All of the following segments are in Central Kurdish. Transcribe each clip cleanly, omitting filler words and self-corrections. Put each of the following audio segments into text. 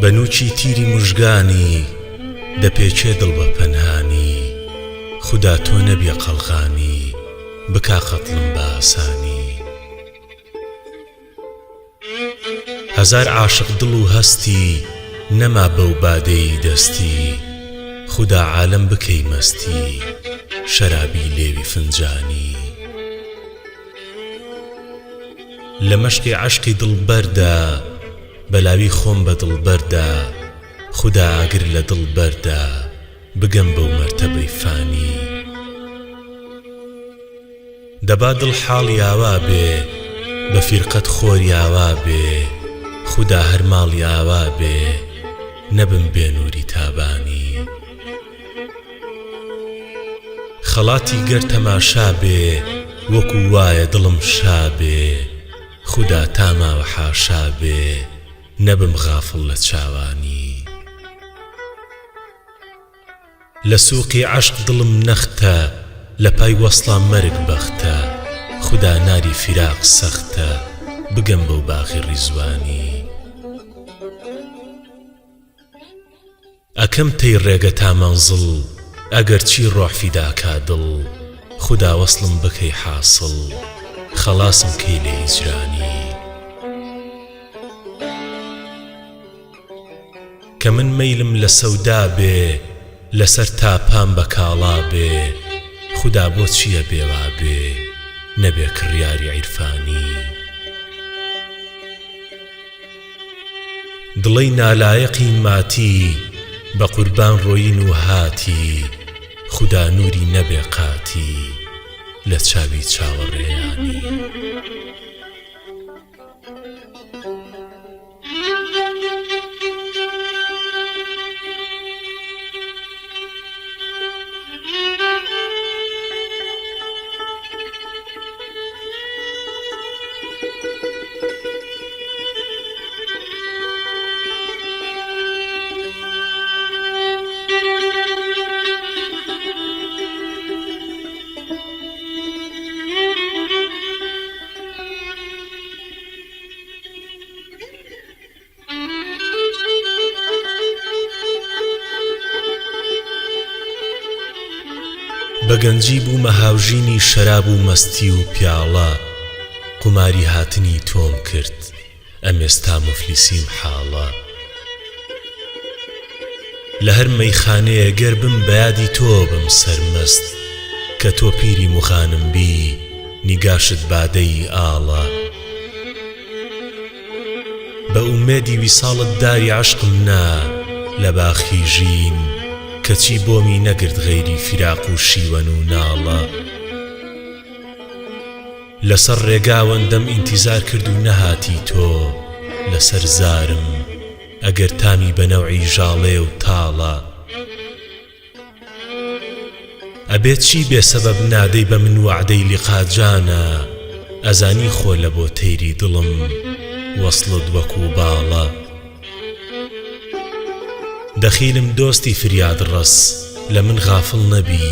بەنووکی تیری موژگانی دەپێچێ دڵ بە پەنهانی خدا تۆ نەبیە قەڵغانی بکا قەتڵم بە ئاسانی هەزار عاشق دڵ و هەستی نەما بەو بادەی دەستی خدا عالەم بکەی مەستی شەرابی لێوی فنجانی لە مەشقی عەشقی دڵبەردا بەلاوی خۆم بە دڵبەردا خدا ئاگر لە دڵبەردا بگەم بەو مەرتەبەی فانی دەبا دڵ حاڵی ئاوا بێ بە فیرقەت خۆری ئاوا بێ خدا هەر ماڵی ئاوا بێ نەبم بێ نووری تابانی خەڵاتی گەر تەماشا بێ وەکو وایە دڵم شا بێ خدا تاماوە حاشا بێ نەبم غافڵ لە چاوانی لە سووقی عەشق دڵم نەختە لە پای وەسڵا مەرگ بەختە خدا ناری فیراق سەختە بگەم بەو باغی ڕیزوانی ئەکەم تەی ڕێگە تا مەنزڵ ئەگەر چی ڕۆح فیداکا دڵ خدا وەسڵم بکەی حاصڵ خەڵاسم کەی لە هیجرانی کە من مەیلم لە سەودا بێ لەسەر تاپام بە کاڵا بێ خدا بۆ چییە بێوا بێ نەبێ کڕیاری عیرفانی دڵەی نالایەقی ماتی بە قوربان ڕۆین و هاتی خدا نووری نەبێ قاتی لە چاوی چاوەڕێیانی بەگەنجی بوومە هاوژینی شەراب و مەستی و پیاڵە قوماری هاتنی تۆم کرد ئەمێستا مفلیسیم حاڵە لە هەر مەیخانەیە گەر بم بەیادی تۆ بم سەرمەست کە تۆ پیری موخانم بی نیگاشت بادەی ئاڵە بە ئومێدی ویساڵت داری عەشقم نا لە باخی ژین کەچی بۆمی نەگرت غەیری فیراق و شیوەن و ناڵە لەسەر ڕێگاوەندەم ئینتیزار کرد و نەهاتی تۆ لەسەر زارم ئەگەر تامی بە نەوعی ژاڵێ و تاڵە ئەبێت چی بێ سەبەب نادەی بە من وعدەی لیقاجانە ئەزانی خۆ لە بۆ تەیری دڵم وەسڵت وەکو باڵە دەخیلم دۆستی فریاد ڕەس لە من غافڵ نەبی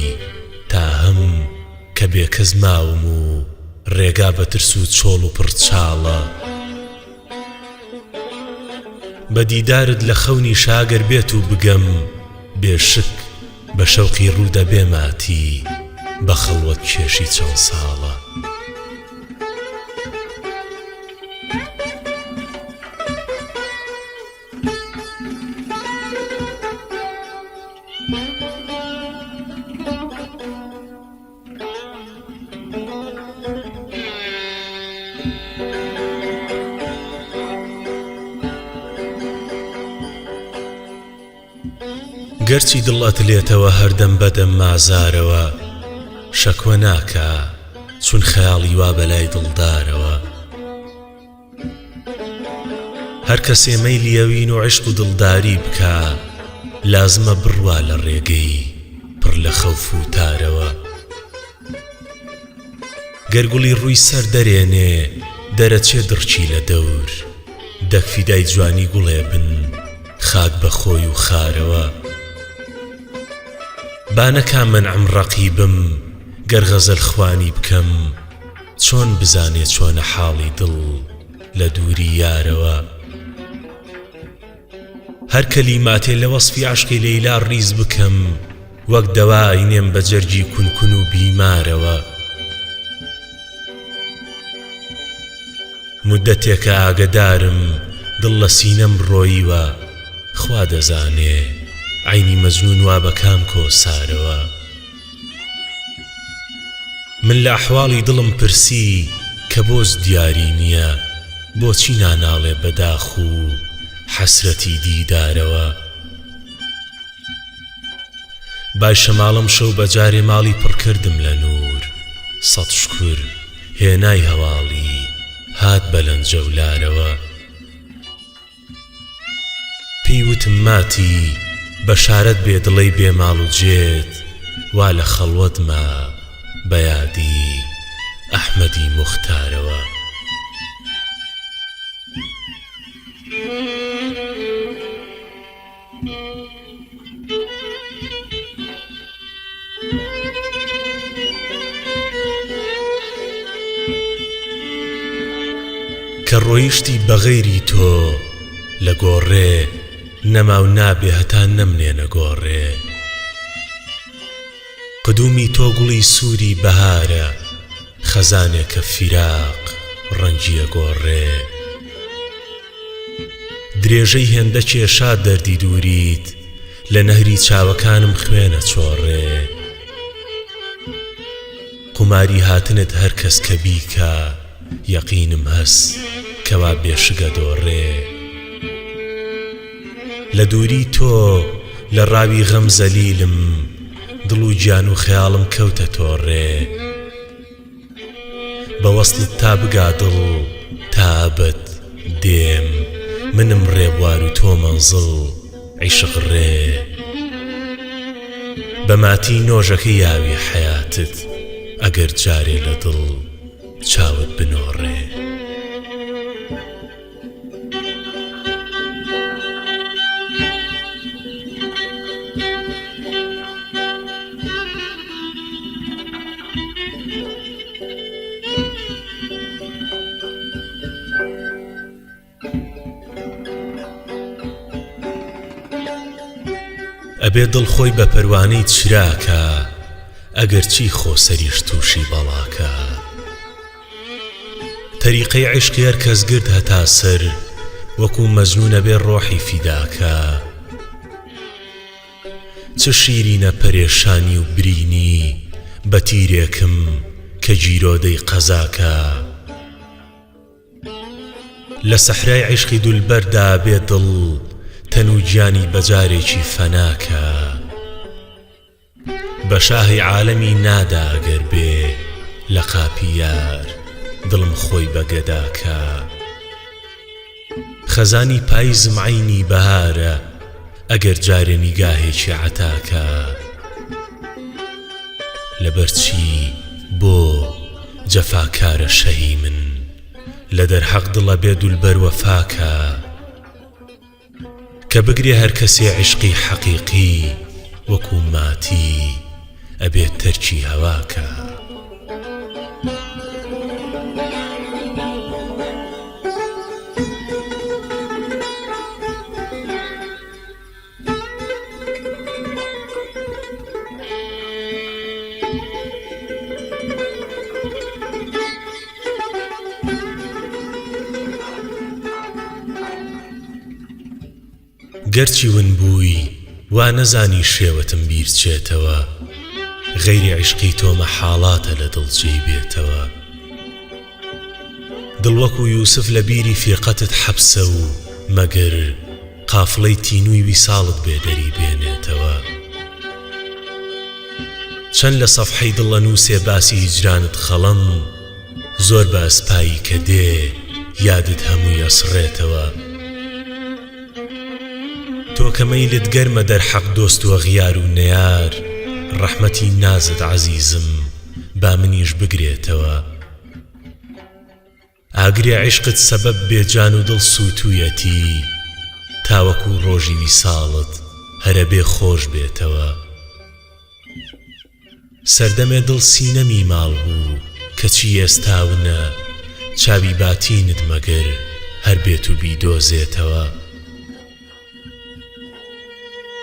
تا هەم کە بێکەس ماوم و ڕێگا بە ترس و چۆڵ و پڕچاڵە بە دیدارت لە خەونی شاگەر بێت و بگەم بێشک بە شەوقی ڕوودە بێماتی بە خەڵوەت کێشی چەند ساڵە گەرچی دڵت لێتەوە هەردەم بەدەم مازارەوە شەکوە ناکە چون خەیاڵی وا بەلای دڵدارەوە هەر کەسێ مەیلی ئەوین و عشق و دڵداری بکە لازمە بڕوا لە ڕێگەی پڕ لە خەوف و تارەوە گەرگوڵی ڕووی سەر دەرێنێ دەرەچێ دڕچی لە دەور دەکفیدای جوانی گوڵێ بن خاک بە خۆی و خارەوە بانەکا منعم ڕەقیبم گەر غەزەل خوانی بکەم چۆن بزانێ چۆنە حاڵی دڵ لە دووری یارەوە هەر کەلیماتێ لە وەسفی عەشقی لەیلا ڕیز بکەم وەک دەوا ئەینێم بە جەرگی کونکون و بیمارەوە مودەتێکە ئاگدارم دڵ لە سینەم ڕۆیوە خوا دەزانێ عینی مەجنون وا بە کام کۆسارەوە من لە ئەحواڵی دڵم پرسی کە بۆز دیاری نییە بۆچی ناناڵێ بەداخ و حەسرەتی دیدارەوە باشە ماڵم شەو بەجارێ ماڵی پڕ کردم لە نور سەد شکر هێنای هەواڵی هات بەلەنج جەولارەوە پێیوتم ماتی بەشارەت بێ دڵەی بێماڵ و جێت وا لە خەڵوەتمە بەیادی ئەحمەدی موختارەوە کە ڕۆیشتی بەغەیری تۆ لە گۆڕێ نەما و نابێ هەتا نەمنێنە گۆڕێ قدومی تۆ گوڵی سووری بەهارە خەزانێکە فیراق ڕەنگیە گۆڕێ درێژەی هێندە کێشا دەردی دووریت لە نەهری چاوەکانم خوێنە چۆڕێ قوماری هاتنت هەر کەس کە بیکە یەقینم هەس کەوا بێشگە دۆڕێ لە دووری تۆ لە ڕاوی غەم زەلیلم دڵ و گیان و خەیاڵم کەوتە تۆڕێ بە وەسڵت تا بگا دڵ تابەت دێم منم ڕێبوار و تۆ مەنزڵ عیشق ڕێ بەماتی نۆژەکە یاوی حەیاتت ئەگەر جارێ لە دڵ چاوت بنۆڕێ ئەبێ دڵخۆی بە پەروانەی چراکە ئەگەر چی خۆسەریش تووشی بەڵاکە تەریقەی عیشقی هەر کەس گرت هەتا سەر وەکو مەجنونە بێ ڕۆحی فیداکە چ شیرینە پەرێشانی و برینی بە تیرێکم کە جیرۆدەی قەزاکە لە سەحرای عیشقی دولبەردا بێ دڵ تەن و گیانی بەجارێکی فەناکە بە شاهی عالەمی نادا ئەگەر بێ لە قاپی یار دڵم خۆی بەگەداکە خەزانی پاییزم عینی بەهارە ئەگەر جارێ نیگاهێکی عەتاکە لەبەرچی بۆ جەفاکارە شەهی من لە دەرحەق دڵە بێ دولبەر وەفاکە کە بگرێ هەر کەسێ عیشقی حەقیقی وەکو ماتی ئەبێت تەرکی هەواکە گەرچی ون بووی وا نەزانی شێوەتم بیرچێتەوە غەیری عیشقی تۆ مەحاڵاتە لە دڵجێی بێتەوە دڵ وەکو یوسف لە بیری فیقەتت حەبسە و مەگەر قافڵەی تینووی ویساڵت بێدەری بێنێتەوە. چەند لە سەفحەی دڵ نووسێ باسی هیجرانت خەڵم، زۆر بە ئەسپایی کە دێ یادت هەمووی ئەسڕێتەوە. تۆ کە مەیلت گەرمە دەرحەق دۆست و ئەغیار و نەیار، ڕەحمەتی نازت عەزیزم با منیش بگرێتەوە. ئاگرێ عیشقت سەبەب بێ جان و دڵ سووتوویەتی، تاوەکو ڕۆژی ویساڵت هەرە بێ خۆش بێتەوە. سەردەمێ دڵ سینەمی ماڵ بوو کەچی ئێستاونە، چاوی باتینت مەگەر هەر بێت و بیدۆزێتەوە.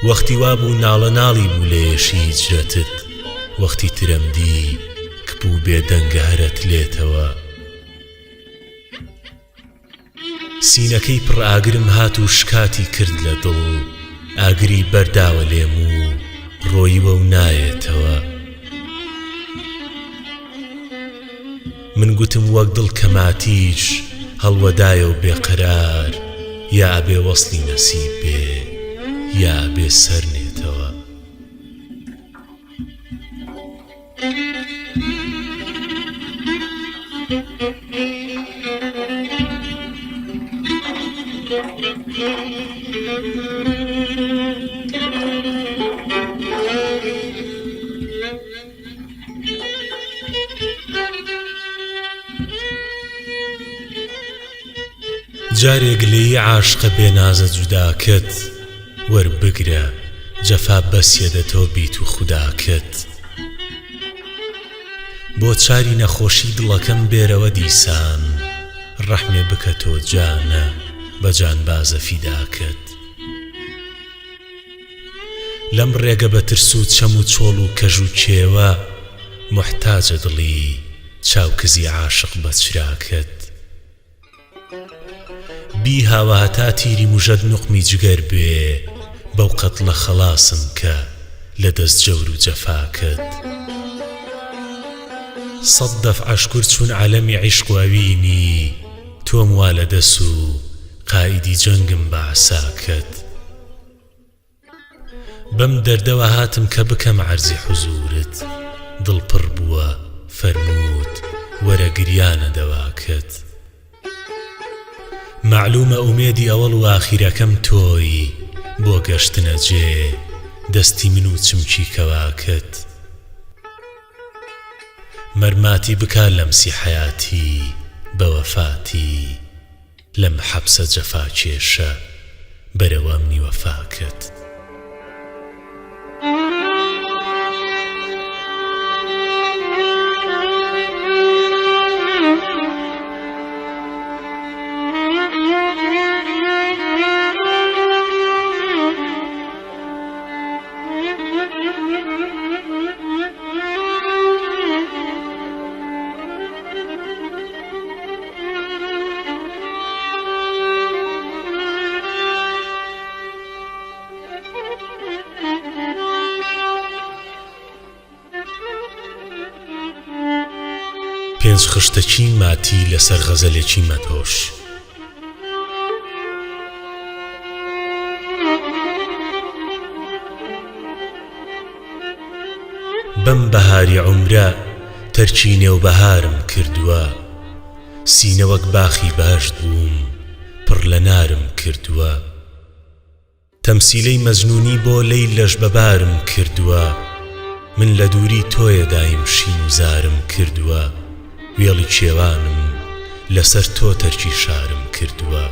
وەختی وابوو ناڵە ناڵی بوو لە یێشی هیجرەتت، وەختی ترەمدی کپوو بێدەنگە هەرەت لێتەوە. سینەکەی پڕ ئاگرم هات و شکاتی کرد لە دڵ، ئاگری بەرداوە لێم و ڕۆیوە و نایێتەوە. من گوتم وەک دڵ کەماتیش هەڵوەدایە و بێقەرار، یا ئەبێ وەسڵی نەسیب بێ یا ئەبێ سەر نێتەوە. جارێک لێی عاشقە بێنازە جوداکەت، وەربگرە جەفا بەسیەدەتەوە بیت و خوداکەت. بۆ چاری نەخۆشی دڵەکەم بێرەوە دیسان، ڕەحمێ بکە تۆ جانە بە جانبازە فیداکەت. لەم ڕێگە بە ترس و چەم و چۆڵ و کەژ و کێوە، محتاجە دڵی چاوکزی عاشق بە چراکەت. بی هاوە هەتا تیری موژەد نوقمی جگەر بێ، بەو قەتڵە خەلاسم کە لە دەست جەور و جەفاکەت. سەد دەفعە شکر چوون عەلەمی عیشق و ئەوینی، تۆم وا لە دەس و قائیدی جەنگم بە عەساکەت. بەم دەردەوە هاتم کە بکەم عەرزی حوزورت، دڵ پڕ بووە فەرمووت وەرە گریانە دەواکەت. معلومە ئومێدی ئەوەڵ و ئاخیرەکەم تۆی، بۆ گەشتنە جێ دەستی من و چمکی کەواکەت. مەرماتی بکا لەمسی حەیاتی بە وەفاتی، لەم حەبسە جەفا کێشە بەرەوە ئەمنی وەفاکەت. پێنج خشتەکی ماتی لەسەر غەزەلێکی مەدهۆش. بەم بەهاری عومرە تەرکی نێوبەهارم کردووە، سینە وەک باخی بەهەشت بووم پڕ لە نارم کردووە. تەمسیلەی مەجنونی بۆ لەیلەش بەبارم کردووە، من لە دووری تۆیە دایم شین و زارم کردووە. وێڵی کێوانم لەسەر تۆ تەرکی شارم کردووە.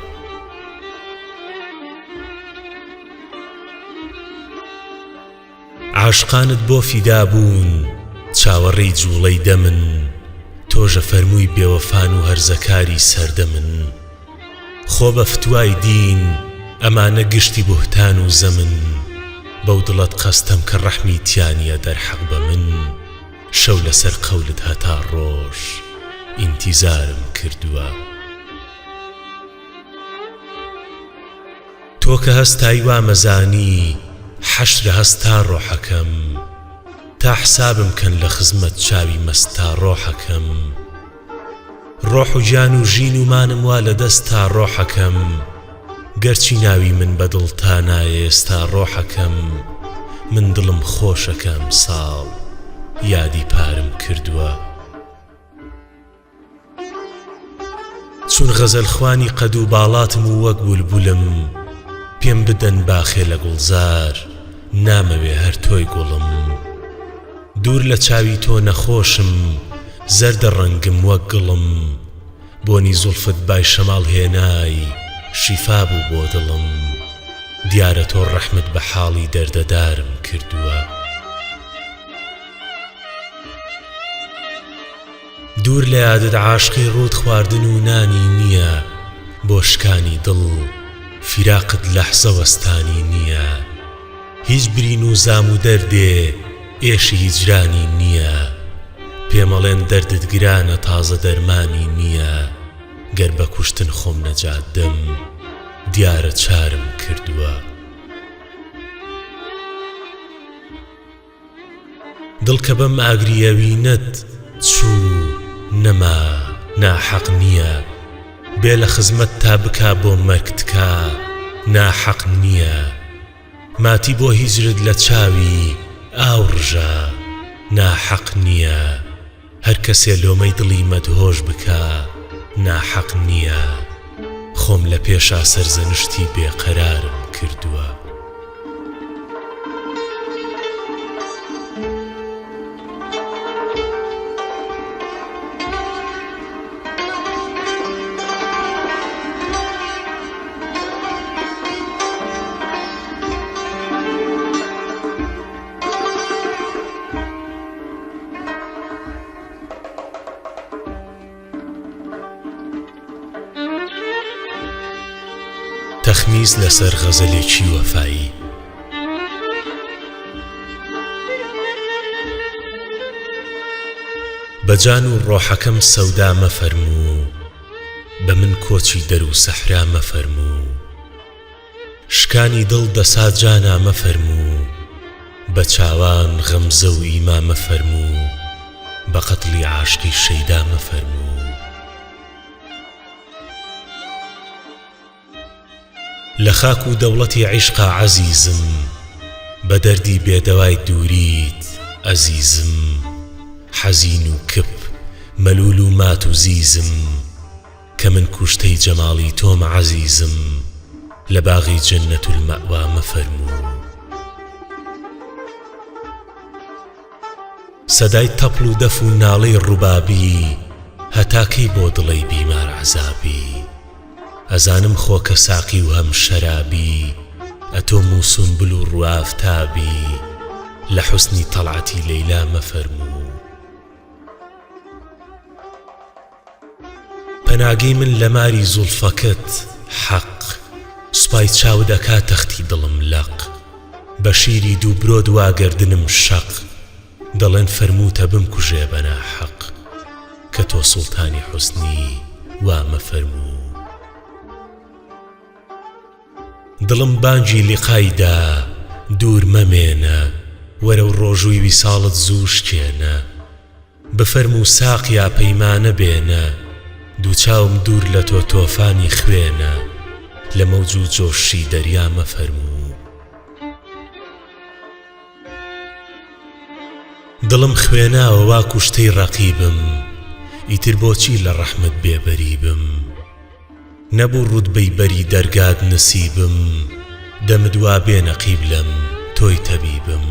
عاشقانت بۆ فیدا بوون چاوەڕێی جوڵەی دەمن، تۆژە فەرمووی بێوەفان و هەرزەکاری سەردە من. خۆ بە فتوای دین ئەمانە گشتی بوهتان و زەمن، بەو دڵت قەستەم کە ڕەحمی تیانیە دەرحەق بە من. شەو لەسەر قەولت هەتا ڕۆژ ئینتیزارم کردووە. تۆ کە هەستایی وامەزانی حەشرە هەستا ڕۆحەکەم، تا حسابم کەن لە خزمەت چاوی مەستا ڕۆحەکەم. ڕۆح و گیان و ژین و مانم وا لە دەستا ڕۆحەکەم، گەرچی ناوی من بەدڵ تا نایە ئێستا ڕۆحەکەم من دڵم خۆشەکەم ساڵ یادی پارم کردووە چون غەزەل خوانی قەد و باڵاتم و وەک بولبولم پێم بدەن باخێ لە گوڵزار نامەوێ هەر تۆی گوڵم دوور لە چاوی تۆ نەخۆشم زەردە ڕەنگم وەک گڵم بۆنی زولفت بای شەماڵ هێنای شیفا بوو بۆ دڵم دیارە تۆ ڕەحمت بە حاڵی دەردەدارم کردووە دوور لە یادت عاشقی ڕوود خواردن و نانی نییە بۆ شکانی دڵ فیراقت لەحزە وەستانی نییە هیچ برین و زام و دەردێ ئێشی هیجرانی نییە پێمەڵێن دەردت گرانە تازە دەرمانی نییە گەر بە کوشتن خۆم نەجاددەم دیارە چارم کردووە دڵ کە بەم ئاگریەوینەت چوو نەما ناحەق نییە بێ لە خزمەت تا بکا بۆ مەرگتکا ناحەق نییە ماتی بۆ هیجرت لە چاوی ئاو ڕژە ناحەق نییە هەر کەسێ لۆمەی دڵی مەدهۆش بکا ناحەق نییە خۆم لە پێشا سەرزەنشتی بێقەرارم کردووە تەخمیز لەسەر غەزەلێکی وەفایی بەجان و ڕۆحەکەم سەودا مەفەرموو بە من کۆچی دەر و سەحرا مەفەرموو شکانی دڵ دەسا جانا مەفەرموو بە چاوان غەمزە و ئیما مەفەرموو بە قەتڵی عاشقی شەیدا مەفەرموو لە خاک و دەوڵەتی عیشقا عەزیزم بە دەردی بێدەوای دووریت ئەزیزم حەزین و کپ مەلول و مات و زیزم کە من کوشتەی جەماڵی تۆم عەزیزم لە باغی جەنەت المەئوا مەفەرموو سەدای تەپڵ و دەف و ناڵەی ڕووبابی هەتاکەی بۆ دڵەی بیمار عەزابی ئەزانم خۆکە ساقی و هەم شەرابی ئەتۆم و سنبل و ڕوئافتابی لە حوسنی تەڵعەتی لەیلا مەفەرموو پەناگەی من لە ماری زولفەکەت حەق سوپای چاو دەکا تەختی دڵم لەق بە شیری دوو برۆ دواگەردنم شەق دەڵێن فەرمووتە بمکوژێ بە ناحەق کە تۆ سوڵتانی حوسنی وا مەفەرموو دڵم بانگی لیقایدا دوور مەمێنە وەرە و ڕۆژووی ویساڵت زوو شکێنە بفەرموو ساقیا پەیمانە بێنە دوو چاوم دوور لە تۆ تۆفانی خوێنە لە مەوج و جۆشی دەریا مەفەرموو دڵم خوێناوە وا کوشتەی ڕەقیبم ئیتر بۆچی لە ڕەحمت بێبەریبم نەبوو ڕوتبەی بەری دەرگات نسیبم دەمت وا بێنە قیبلەم تۆی تەبیبم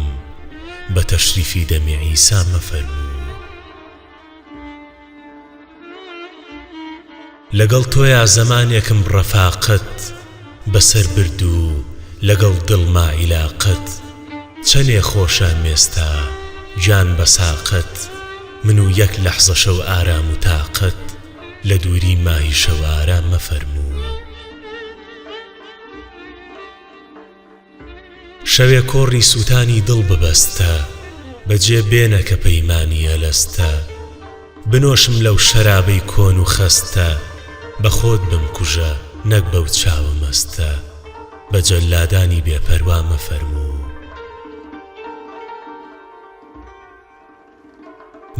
بە تەشریفی دەمی عیسا مەفەرموو لەگەڵ تۆیا زەمانێکم ڕەفاقەت بەسەر برد و لەگەڵ دڵما عیلاقەت چەنێ خۆشە مێستا جان بە ساقەت من و یەک لەحزە شەو ئارام و تاقەت لە دووری ماهی شەو ئارام مەفەرموو شەوێ کۆڕی سووتانی دڵ ببەستە بەجێ بێنە کە پەیمانی ئەلەستە بنۆشم لەو شەرابەی کۆن و خەستە بە خۆت بمکوژە نەک بەو چاوە مەستە بە جەلادانی بێپەروا مەفەرموو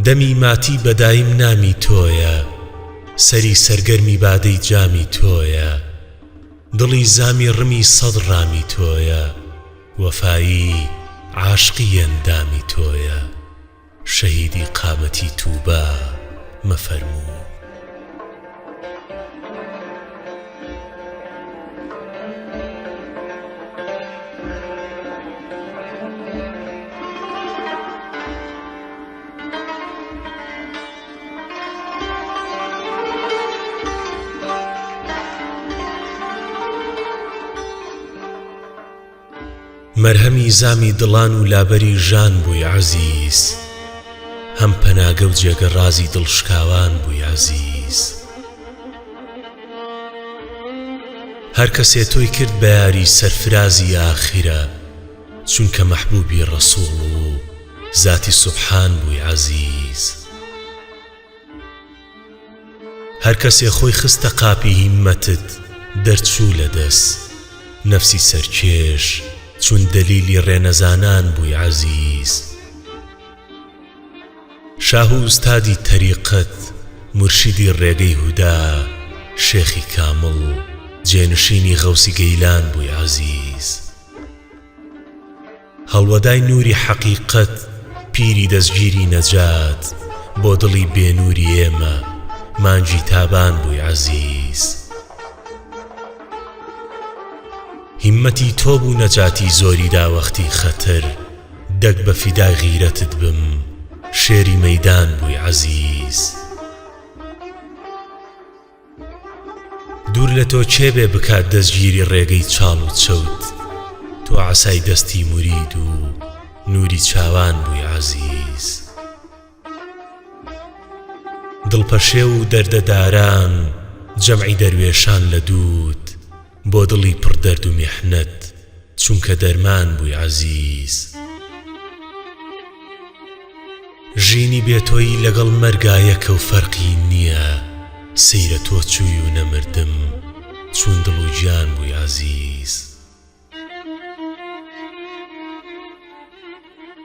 دەمی ماتی بەدایم نامی تۆیە سەری سەرگەرمی بادەی جامی تۆیە دڵی زامی ڕمی سەد ڕامی تۆیە وەفایی عاشقی ئەندامی تۆیە شەهیدی قامەتی تووبە مەفەرموو مەرهەمی زامی دڵان و لابەری ژان بووی عەزیز هەم پەناگە و جێگە ڕازی دڵشکاوان بووی عەزیز هەر کەسێ تۆی کرد بە یاری سەرفرازی ئاخرە چونکە مەحبوبی ڕەسوڵ و ذاتی سوبحان بووی عەزیز هەر کەسێ خۆی خستە قاپی هیممەتت دەرچوو لەدەست نەفسی سەرکێش چون دەلیلی ڕێنەزانان بووی عەزیز شاه و ئوستادی تەریقەت مرشیدی ڕێگەی هودا شێخی کامڵ جێنشینی غەوسی گەیلان بووی عەزیز هەڵوەدای نووری حەقیقەت پیری دەستگیری نەجات بۆ دڵی بێنووری ئێمە مانگی تابان بووی عەزیز هیممەتی تۆ بوو نەجاتی زۆری داوەختی خەتەر دەک بە فیدای غیرەتت بم شێری مەیدان بووی عەزیز دوور لە تۆ کێبێ بکات دەستگیری ڕێگەی چاڵ و چەوت تۆ عەسای دەستی مورید و نووری چاوان بووی عەزیز دڵپەشێ و دەردەداران جەمعی دەروێشان لە دوود بۆ دڵی پڕ دەرد و میحنەت چونکە دەرمان بووی عەزیز ژینی بێتۆیی لەگەڵ مەرگایەکە و فەرقی نییە سەیرە تۆ چووی و نەمردم چون دڵ و گیان بووی عەزیز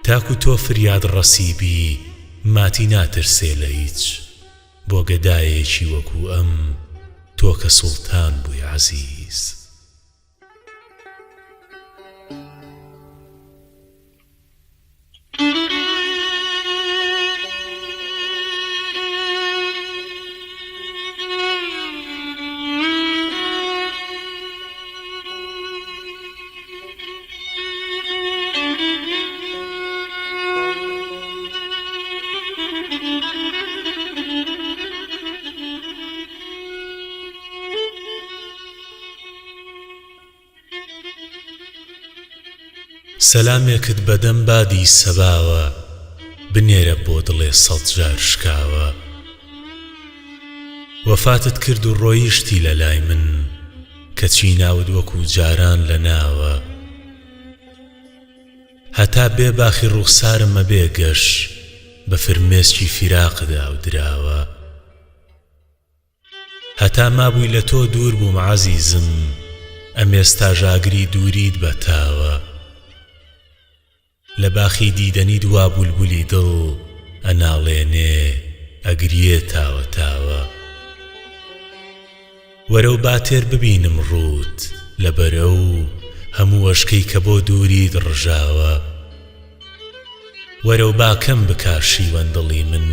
تاکو تۆ فریاد ڕەسیبی ماتی ناترسێ لە هیچ بۆ گەدایەکی وەکو ئەم تۆ کە سوڵتان بووی عەزیز سەلامێکت بەدەم بادی سەباوە بنێرە بۆ دڵێ سەد جار شکاوە وەفاتت کرد و ڕۆیشتی لە لای من کەچی ناود وەکو جاران لە ناوە هەتا بێ باخی ڕوخسارم مەبێ گەش بە فرمێسکی فیراقدا و دراوە هەتا مابووی لە تۆ دوور بووم عەزیزم ئەمێستا ژاگری دووریت بەتاوە لە باخی دیدەنی دوا بولبولی دڵ ئەناڵێنێ ئەگریێ تاوە تاوە وەرە و باتێر ببینم ڕووت لەبەرە و هەموو وەشکەی کە بۆ دووریت ڕژاوە وەرە و باکەم بکا شیوەن دڵی من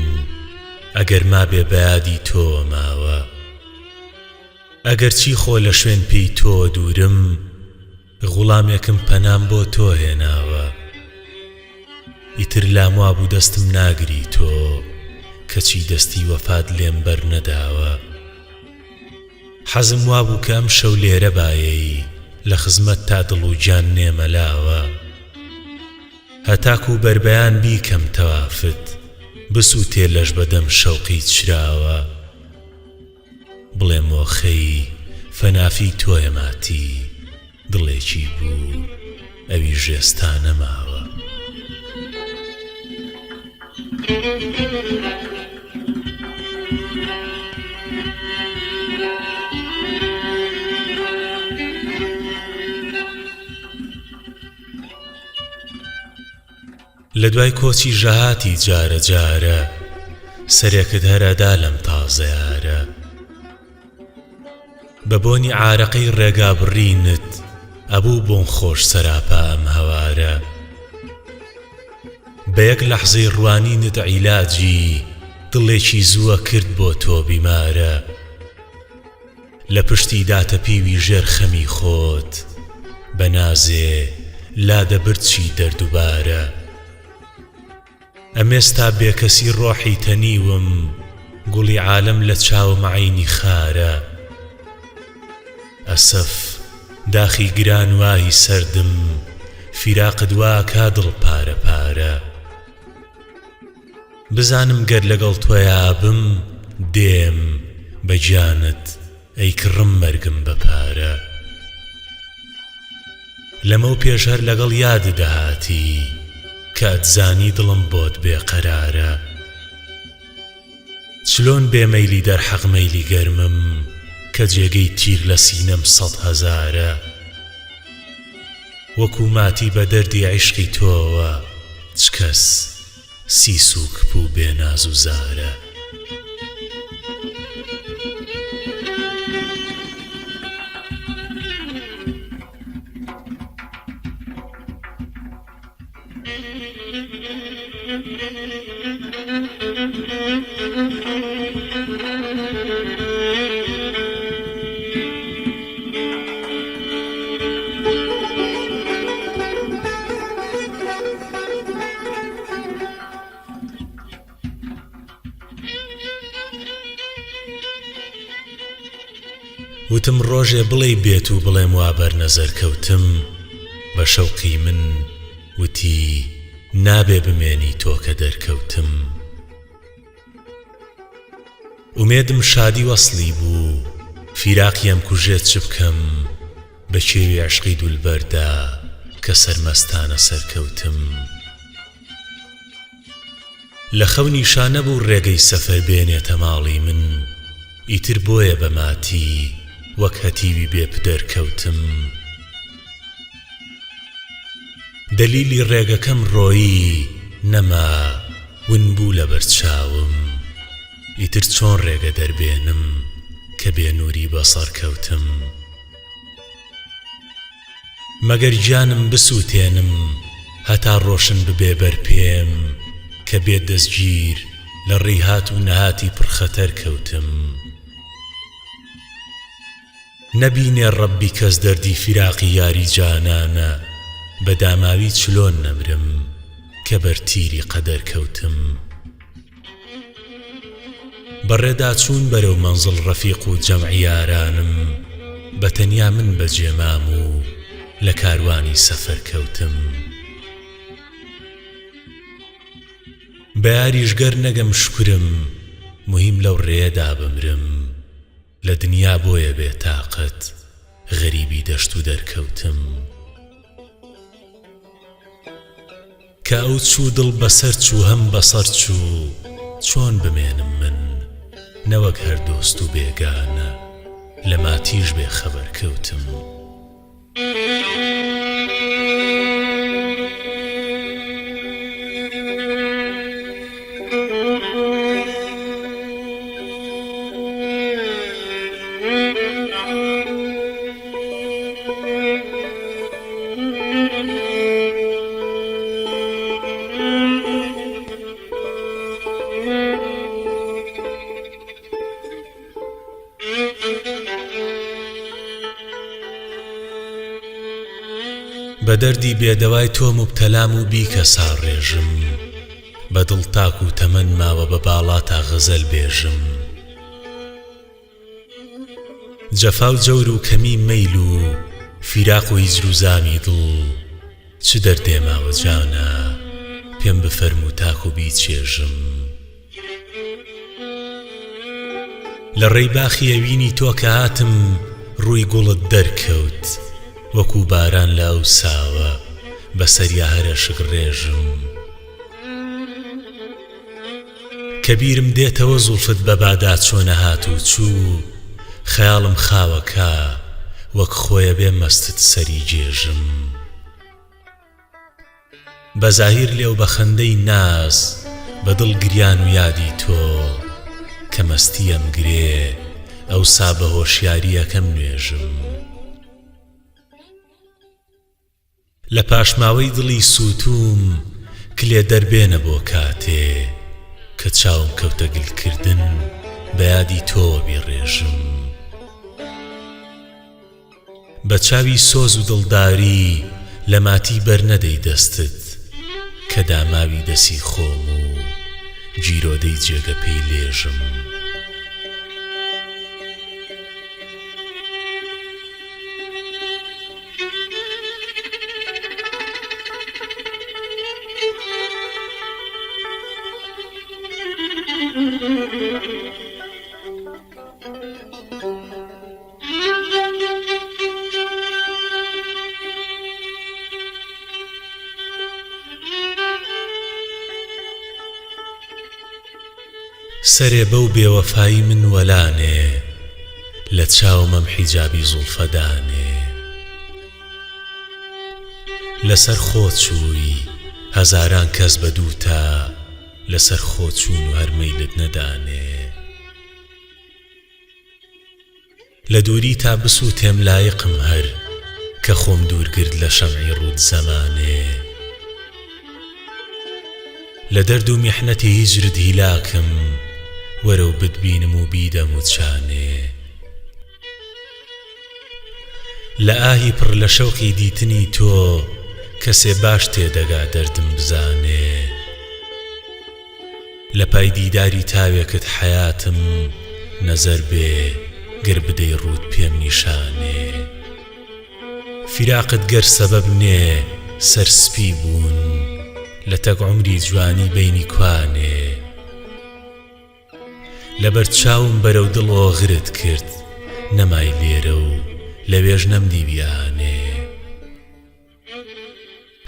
ئەگەر مابێ بەیادی تۆ ماوە ئەگەر چی خۆ لە شوێن پێی تۆ دوورم غوڵامێکم پەنام بۆ تۆ هێناوە ئیتر لام وابوو دەستم ناگری تۆ کەچی دەستی وەفات لێم بەر نەداوە حەزم وابوو کە ئەم شەو لێرە بایەی لە خزمەت تا دڵ و گیان نێمەلاوە هەتاکو بەربەیان بیکەم تەوافت بسووتێ لەش بەدەم شەوقی چراوە بڵێم وەخەی فەنافی تۆیە ماتی دڵێکی بوو ئەوی ژێستانە ماوە لە دوای کۆچی ژەهاتی جارە جارە سەرێکت هەرەدا لەم تازەیارە بە بۆنی عارەقەی ڕێگابڕینت ئەبوو بۆن خۆش سەراپا ئەم هەوارە بە یەک لەحزەی ڕوانینت عیلاجی دڵێکی زووە کرد بۆ تۆ بیمارە لە پشتی داتە پیوی ژێر خەمی خۆت بە نازێ لادە برچی دەردوبارە ئەمێستا بێکەسی ڕۆحی تەنیوم گوڵی عالەم لە چاوم عەینی خارە ئەسەف داخی گران وای سەردم فیراقت واکا دڵ پارە پارە بزانم گەر لەگەڵ تۆیا بم دێم بە گیانت ئەی کڕم مەرگم بە پارە لەمە و پێش هەر لەگەڵ یادت دەهاتی کە ئەتزانی دڵم بۆت بێقەرارە چلۆن بێمەیلی دەرحەق مەیلی گەرمم کە جێگەی تیر لە سینەم 100,000 وەکو ماتی بە دەردی عیشقی تۆوە چ کەس سیسوک بوو بێ ناز و زارە وتم ڕۆژێ بڵێ بێت و بڵێم وا بەرنەزەر کەوتم بە شەوقی من وتی نابێ بمێنی تۆ کە دەرکەوتم ئومێدم شادی وەسڵی بوو فیراقیم کوژێت چ بکەم بە کێوی عشقی دولبەردا کە سەرمەستانە سەرکەوتم لە خەونی شانە بوو ڕێگەی سەفەر بێنێتە ماڵی من ئیتر بۆیە بە ماتی وەک هەتیوی بێ پدەرکەوتم دەلیلی ڕێگەکەم ڕۆیی نەما ون بوو لە بەرچاوم ئیتر چۆن ڕێگە دەربێنم کە بێنووری بەسەر کەوتم مەگەر گیانم بسووتێنم هەتا ڕۆشن ببێ بەر پێم کە بێت دەستگیر لە ڕێی هات و نەهاتی پڕخەتەر کەوتم نەبینێ ڕەبی کەس دەردی فیراقی یاری جانانە بە داماوی چلۆن نەمرم کە بەرتیری قەدەر کەوتم بەڕێدا چوون بەرەو مەنزڵ ڕەفیق و جەمعی یارانم بە تەنیا من بەجێمام و لە کاروانی سەفەر کەوتم بە یاریشگەر نەگەم شکرم مهم لەو ڕێدا بمرم لە دنیا بۆیە بێتاقەت غەریبی دەشت و دەرکەوتم کە ئەو چوو دڵ بەسەر چوو هەم بەسەر چوو چۆن بمێنم من نەوەک هەر دۆست و بێگانە لە ماتیش بێ خەبەر کەوتم بە دەردی بێدەوای تۆ مبتەلام و بیکە ساڕێژم بە دڵتاک و تەمەن ماوە بە باڵا تا غەزەل بێژم جەفا و جەور و کەمی مەیل و فیراق و هیجر و زامی دڵ چ دەردێ ماوە جانە پێم بفەرموو تاک و بیچێژم لە ڕێی باخی ئەوینی تۆ کە هاتم ڕووی گوڵت دەرکەوت وەکو باران لە ئەو ساوە بەسەریا هەرە شگڕێژم کە بیرم دێتەوە زوڵفت بە بادا چۆنە هات و چوو خەیاڵم خاوەکە وەک خۆیە بێ مەستت سەری جێژم بە زاهیر لێو بە خەندەی ناز بە دڵ گریان و یادی تۆ کە مەستیم گرێ ئەوسا بە هۆشیاریەکەم نوێژم. لە پاشماوەی دڵی سووتوم کلێ دەربێنە بۆ کاتێ کە چاوم کەوتە گلکردن بە یادی تۆ بیڕێژم. بە چاوی سۆز و دڵداری لە ماتی بەرنەدەی دەستت کە داماوی دەسی خۆم و گیرۆدەی جێگە پێی لێژم. سەرێ بەو بێوەفایی من وەلانێ لە چاومەم حیجابی زوڵفەدانێ. لەسەر خۆ چووی هەزاران کەس بە دووتا لەسەر خۆ چوون و هەر مەیلت نەدانێ. لە دووری تا بسووتێم لایقم هەر کە خۆم دوورگرت لە شەمعی ڕوود زەمانێ. لە دەرد و میحنەتی هیجرت هیلاکم وەرە و بتبینم و بیدەم و چانێ. لە ئاهی پڕ لە شەوقی دیتنی تۆ کەسێ باش تێدەگا دەردم بزانێ. لە پای دیداری تاوێکت حەیاتم نەزەر بێ گەر بدەی ڕوود پێم نیشانێ. فیراقت گەر سەبەب نێ سەرسپی بوون لە تەک عومری جوانی بەینی کوانێ. لەبەر چاوم بەرەو دڵ ئۆغرت کرد نەمای لێرە و لەوێژ نەمدی بیانێ.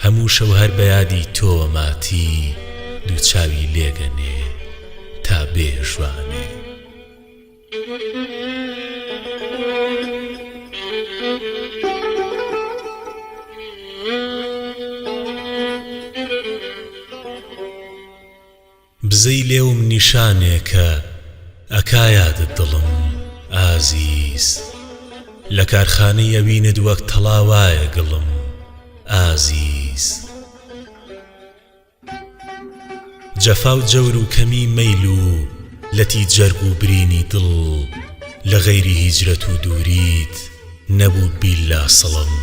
هەموو شەو هەر بە یادی تۆ ماتی دوو چاوی لێگەنێ تا بێ ژوانێ. بزەی لێوم نیشانێکە ئەکا یادت دڵم ئازیز. لە کارخانەی ئەوینت وەک تەڵاوایە گڵم ئازیز. جەفا و جەور و کەمی مەیل و لەتی جەرگ و برینی دڵ لە غەیری هیجرەت و دووریت نەبوو بیللا سەڵم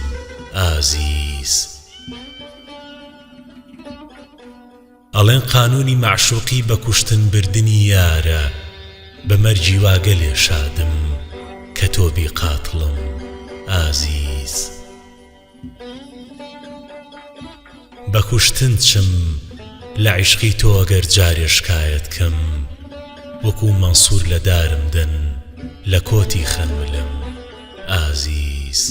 ئازیز. ئەڵێن قانونی معشوقی بە کوشتن بردنی یارە بە مەرجی واگە لێ شادم کە تۆ بی قاتڵم ئازیز. بە کوشتن چم لە عیشقی تۆ ئەگەر جارێ شکایەت کەم وەکو مەنسوور لە دارم دەن لە کۆتی خەنولم ئازیز.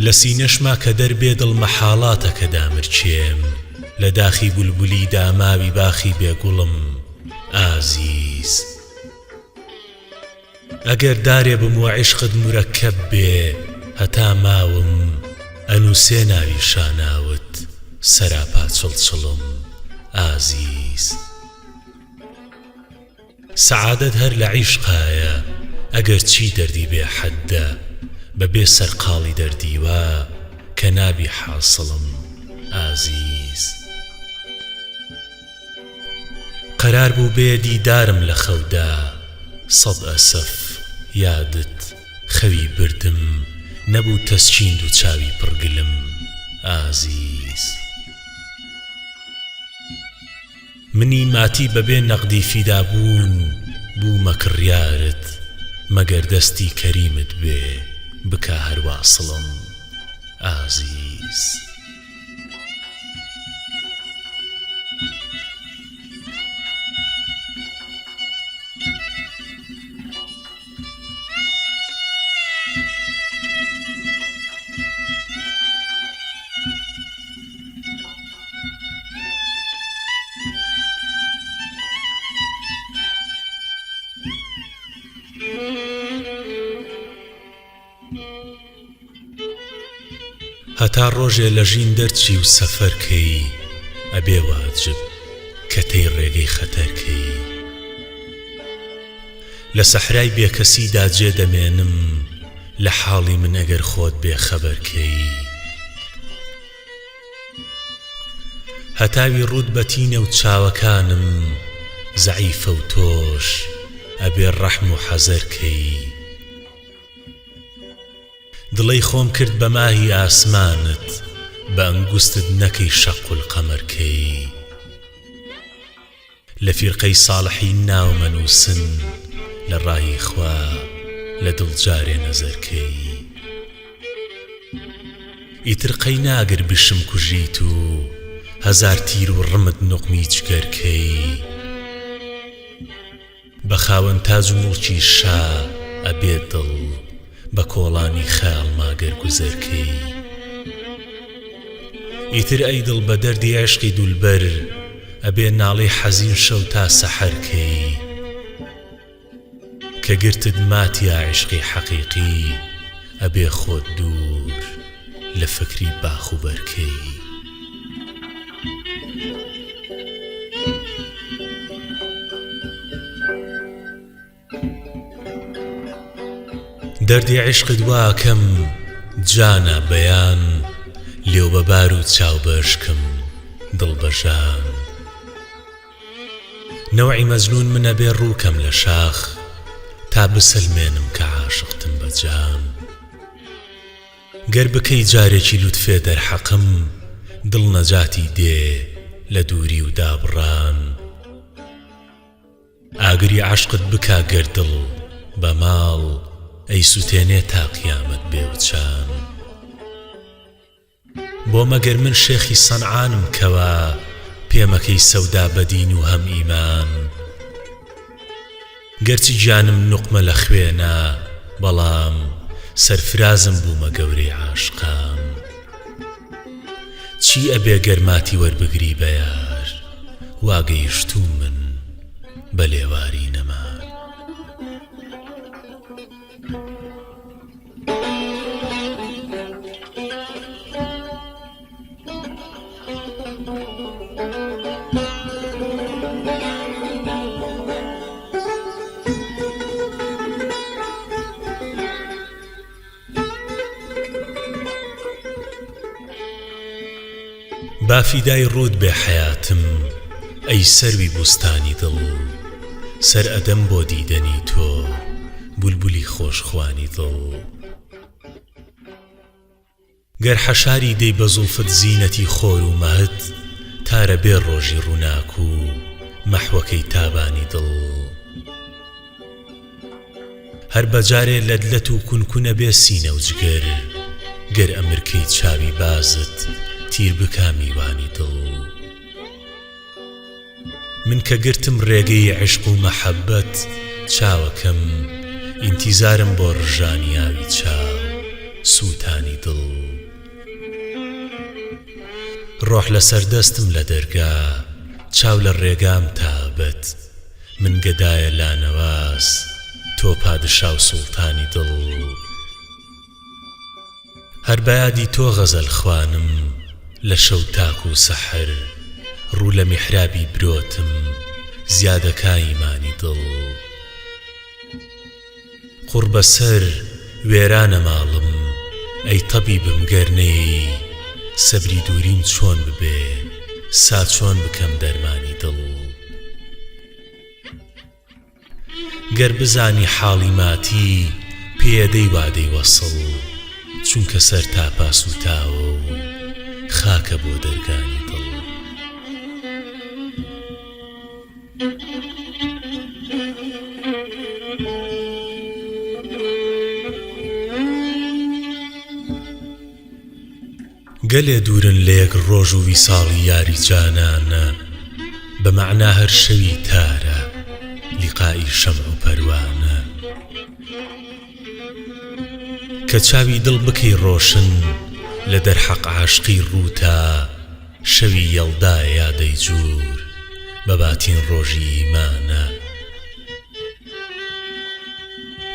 لە سینەشما کە دەربێ دڵ مەحاڵاتە کە دامرچێم لە داخی بولبولی داماوی باخی بێگوڵم ئازیز. ئەگەر دارێ بم و عیشقت مرەکەب بێ هەتا ماوم ئەنووسێ ناوی شاناوت سەراپا چڵچڵم ئازیز. سەعادەت هەر لە عیشقایە ئەگەر چی دەردی بێ حەددە بەبێ سەرقاڵی دەردیوە کە نابی حاصڵم ئازیز. قەرار بوو بێ دیدارم لە خەودا سەد ئەسەف یادت خەوی بردم نەبوو تەسچین و چاوی پڕگلم ئازیز. منی ماتی بەبێ نەقدی فیدابوون بوومە کڕیارت مەگەر دەستی کەریمت بێ بکە هەرواصڵم ئازیز. هەتا ڕۆژێ لە ژین دەرچی و سەفەرکەی ئەبێ واجب کە تەی ڕێگەی خەتەرکەی. لە سەحرای بێکەسیدا جێ دەمێنم لە حاڵی من ئەگەر خۆت بێخەبەرکەی هەتاوی ڕوود بەتینە و چاوەکانم زەعیفە و تۆش ئەبێ ڕەحم و حەزەرکەی دڵەی خۆم کرد بە ماهی ئاسمانت بە ئەنگوستت نەکەی شەق و القەمەرکەی لە فیرقەی ساڵحین ناومە نووسن لە ڕای خوا لە دڵجارێ نەزەرکەی ئیتر قەی ناگر بشم کوژیت و هەزار تیر و ڕمت نوقمی جگەرکەی بە خاوەن تاج و موڵکی شا ئەبێ دڵ بە کۆڵانی خەیاڵ ماگەر گوزەرکەی ئیتر ئەی دڵ بە دەردی عێشقی دولبەر ئەبێ ناڵەی حەزین شەو تا سەحەرکەی کە گرتت ماتیا عێشقی حەقیقی ئەبێ خۆت دوور لە فکری باخ و بەرکەی دەردی عێشقت واکەم جانە بەیان لێو بەبار و چاو بەشکم دڵبەژان نەوعی مەجنون منە بێ ڕووکەم لە شاخ تا بسەلمێنم کە عاشقتم بەجان گەر بکەی جارێکی لوتفێ دەرحەقم دڵ نەجاتی دێ لە دووری و دابڕان ئاگری عاشقت بکا گەر دڵ بە ماڵ ئەی سوتێنێ تا قیامەت بێوچان بۆ مەگەر من شێخی سەنعانم کەوا پێمەکەی سەودا بەدین و هەم ئیمان گەرچی گیانم نوقمە لە خوێنە بەڵام سەرفرازم بوومە گەورەی عاشقان چی ئەبێ گەرماتی وەربگری بەیار واگەیشتوو من بە لێواری نەمان بافیدای ڕوود بێ حەیاتم ئەی سەروی بوستانی دڵ سەر ئەدەم بۆ دیدەنی تۆ بولبولی خۆشخوانی دڵ گەر حەشاری دەی بە زوڵفت زینەتی خۆر و مەهت تارە بێ ڕۆژی ڕووناک و مەحوەکەی تابانی دڵ هەر بەجارێ لەدلەت و کونکونە بێ سینە و جگەر گەر ئەمرکەی چاوی بازت تیر بکا میوانی دڵ من کە گرتم ڕێگەی عشق و مەحەبەت چاوەکەم ئینتیزارم بۆ ڕژانی ئاوی چاو سووتانی دڵ ڕۆح لە سەردەستم لە دەرگا چاو لە ڕێگام تابەت من گەدایە لانەواز تۆ پادشا و سوڵتانی دڵ هەر بەیادی تۆ غەزەل خوانم لە شەو تاک و سەحر ڕوو لە میحرابی برۆتم زیادەکا ئیمانی دڵ قوڕ بەسەر وێرانە ماڵم ئەی تەبیبم گەرنەی سەبری دووریم چۆن ببێ سا چۆن بکەم دەرمانی دڵ گەر بزانی حاڵی ماتی پێدەی وادەی وەسڵ چونکە سەر تا پاس و تاوە و خاکە بۆ دەرگانی دڵ گەلێ دوورن لە یەک ڕۆژ و ویساڵی یاری جانانە بە مەعنا هەر شەوی تارە لیقایی شەمع و پەروانە کە چاوی دڵ بکەی ڕۆشن لە دەرحەق عاشقی ڕووتا شەوی یەڵدایە یادەی جوور بە باتین ڕۆژی ئیمانە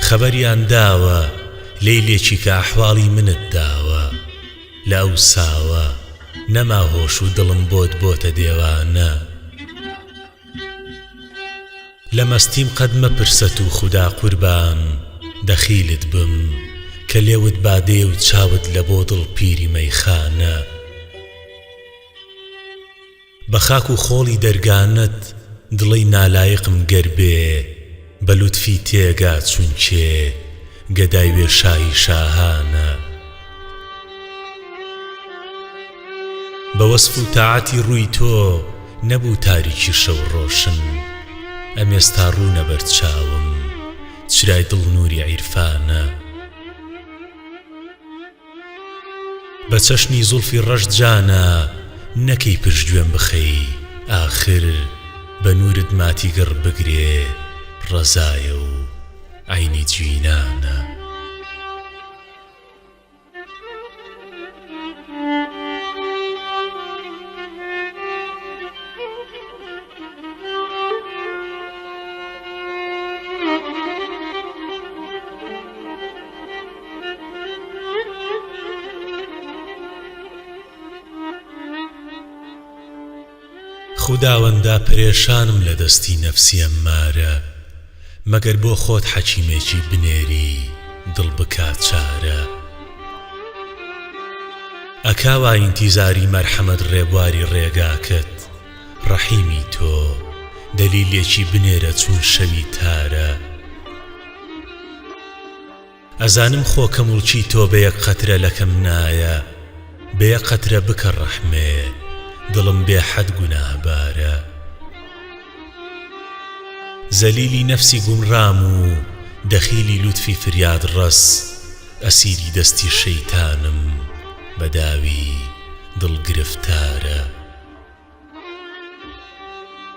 خەبەریان داوە لەیلێکی کە ئەحواڵی منت داوە لە ئەو ساوە نەما هۆش و دڵم بۆت بۆتە دێوانە لمستیم قد مەپرسەت و خدا قوربان دەخیلت بم کە لێوت بادێ و چاوت لە بۆ دڵ پیری مەیخانە بە خاک و خۆڵی دەرگانت دڵی نالایقم گەربێ بە لوتفی تێگا چونچێ گەدای وێشایی شاهانە بە وەسف و تاعەتی ڕووی تۆ نەبوو تاریکی شەو ڕۆشن ئەمێستا ڕوو نەبەر چاوم چرای دڵ نووری عیرفانە بە چەشنی زولفی ڕەشت جانە نەکەی پشتگوێم بخەی ئاخر بە نورت ماتی گەڕ بگرێ ڕەزایە و عینی جوینانە خوداوەندا پرێشانم لە دەستی نەفسی ئەممارە مەگەر بۆ خۆت حەکیمێکی بنێری دڵ بکات چارە ئەکاوا ئینتیزاری مەرحەمەت ڕێبواری ڕێگاکەت ڕەحیمی تۆ دەلیلێکی بنێرە چون شەوی تارە ئەزانم خۆکە موڵکی تۆ بە یەک قەترە لەکەم نایە بە یەک قەترە بکە ڕەحمێ دڵم بێ حەد گوناهبارە زەلیلی نەفسی گومڕام و دەخیلی لوتفی فریاد ڕەس ئەسیری دەستی شەیتانم بەداوی دڵ گرفتارە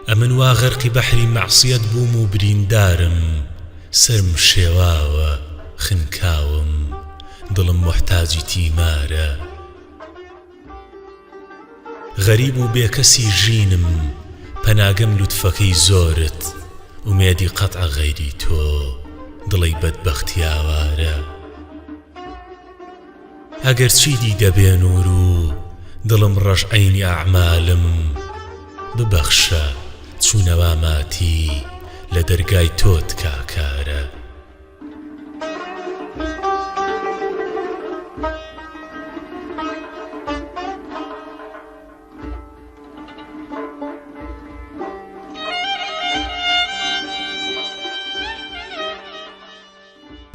ئەمن وا غەرقی بەحری مەعسیەت بووم و بریندارم سرم شێواوە خنکاوم دڵم محتاجی تیمارە غەریب و بێکەسی ژینم پەناگەم لوتفەکەی زۆرت ومێدی قەتع غەیری تۆ دڵی بەدبەختی ئاوارە ئەگەر چیدی دەبێ نور و دڵم ڕەش عەینی ئەعمالم ببەخشە چوونەوە ماتی لە دەرگای تۆت کاکارە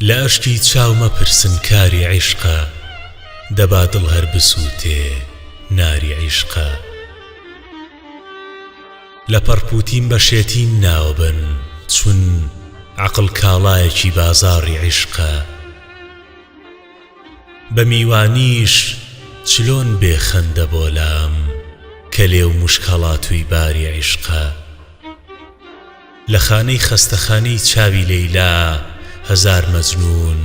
لە ئەشکی چاو مەپرسن کاری عیشقە دەبا دڵ هەر بسووتێ ناری عیشقە لە پەڕپوتیم بە شێتیم ناوبن چون عەقڵ کاڵایەکی بازاڕی عیشقە بە میوانیش چلۆن بێخەندە بۆلام کە لێو موشکەڵاتووی باری عیشقە لە خانەی خەستەخانەی چاوی لەیلا هەزار مەجنون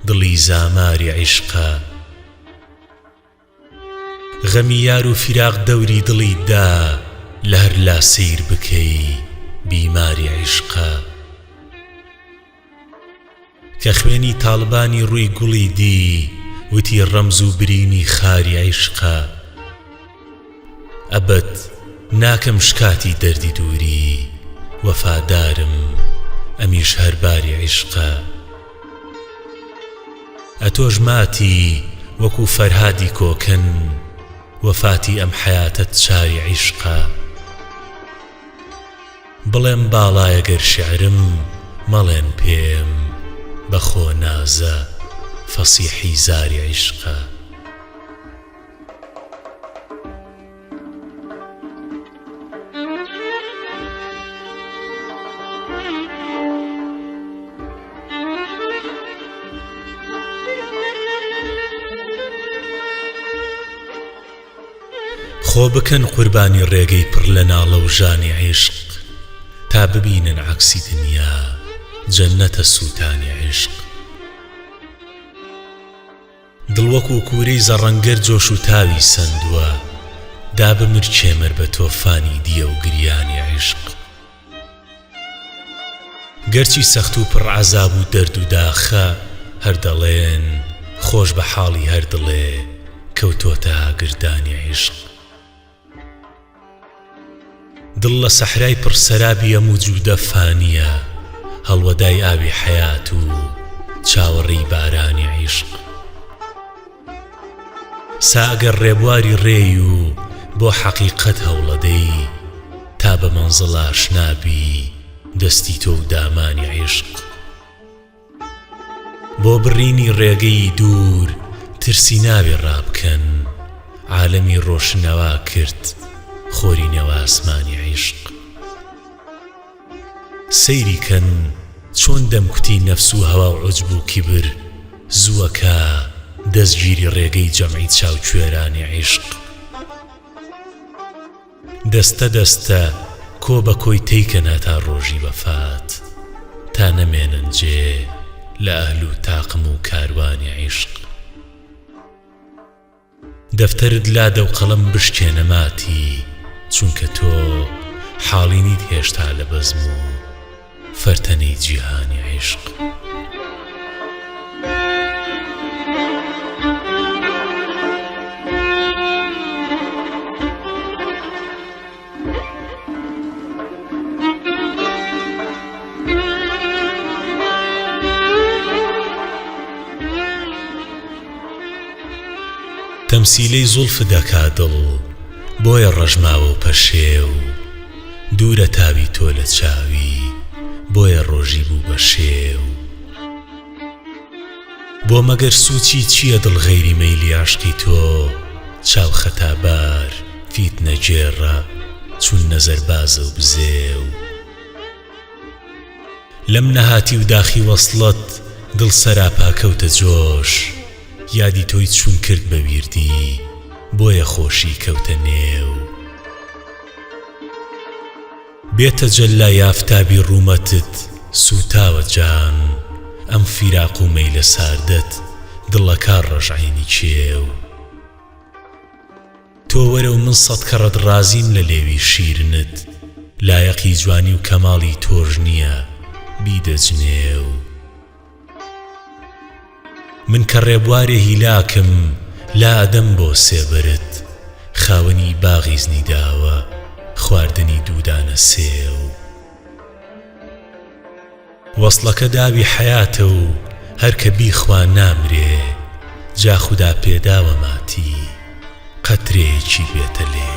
دڵی زاماری عیشقە غەمی یار و فیراق دەوری دڵی دا لە هەر لا سیر بکەی بیماری عیشقە کە خوێنی تاڵبانی ڕووی گوڵی دی وتی ڕەمز و برینی خاری عیشقە ئەبەت ناکەم شکاتی دەردی دووری وەفادارم ئەمیش هەرباری عیشقە ئەتۆش ماتی وەکو فەرهادی کۆکن وەفاتی ئەم حەیاتەت چاری عیشقە بڵێم باڵایە گەر شیعرم مەڵێن پێم بەخۆ نازە فەسیحی زاری عیشقە خۆ بکەن قوربانی ڕێگەی پڕ لە ناڵە و ژانی عیشق تا ببینن عەکسی دنیا جەننەتە سووتانی عیشق دڵ وەکو کوورەی زەڕەنگەر جۆش و تاوی سەندووە دا بمر کێمەر بە تۆفانی دیە و گریانی عیشق گەرچی سەخت و پڕ عەزاب و دەرد و داخە هەر دەڵێن خۆش بە حاڵی هەر دڵێ کەوتۆتە گردانی عیشق دڵ لە سەحرای پڕسەرابی هەموو جوودە فانیە هەڵوەدای ئاوی حەیات و چاوەڕێی بارانی عیشق سا ئەگەر ڕێبواری ڕێی و بۆ حەقیقەت هەوڵەدەی تا بە مەنزڵ ئاشنابی دەستی تۆ و دامانی عیشق بۆ بڕینی ڕێگەی دوور ترسی ناوێ ڕابکەن عالەمی ڕۆشنەوا کرد خۆری نێوە ئاسمانی عیشق سەیری کەن چۆن دەمکوتی نەفس و هەوا و عوجب و کیبر زووەکە دەستگیری ڕێگەی جەمعی چاوکوێرانی عیشق دەستە دەستە کۆ بە کۆی تەیکەنە تا ڕۆژی بەفات تا نەمێنن جێ لە ئەهل و تاقم و کاروانی عیشق دەفتەرت لادە و قەڵەم بشکێنە ماتی چونکە تۆ حاڵی نیت هێشتا لە بەزم و فەرتەنەی جیهانی عیشق تەمسیلەی زولف دەکا دڵ بۆیە ڕەژماوە و پەشێو دوورە تاوی تۆ لە چاوی بۆیە ڕۆژی بوو بە شێو بۆ مەگەر سوچی چییە دڵ غەیری مەیلی عاشقی تۆ چاو خەتابار فیتنە گێڕە چون نەزەر بازە و بزێو لەم نەهاتی و داخی وەسڵەت دڵ سەراپا کەوتە جۆش یادی تۆی چون کرد بە ویردی بۆیە خۆشی کەوتە نێو بێتە جەلا یافتابی ڕوومەتت سوتاوە جان ئەم فیراق و مەیلە ساردەت دڵەکە ڕەژعینی کێو تۆ وەرە و من سەد کەڕەت ڕازیم لە لێوی شیرنت لایەقی جوانی و کەماڵی تۆژ نییە بیدەجنێو من کە ڕێبوارێ هیلاکم لا ئەدەم بۆ سێبەرت خاوەنی باغی زنی داوە خواردنی دوودانە سێو وەسڵەکە داوی حەیاتە و هەر کە بیخوا نامرێ جا خودا پێداوە ماتی قەترەیەکی بێتە لێ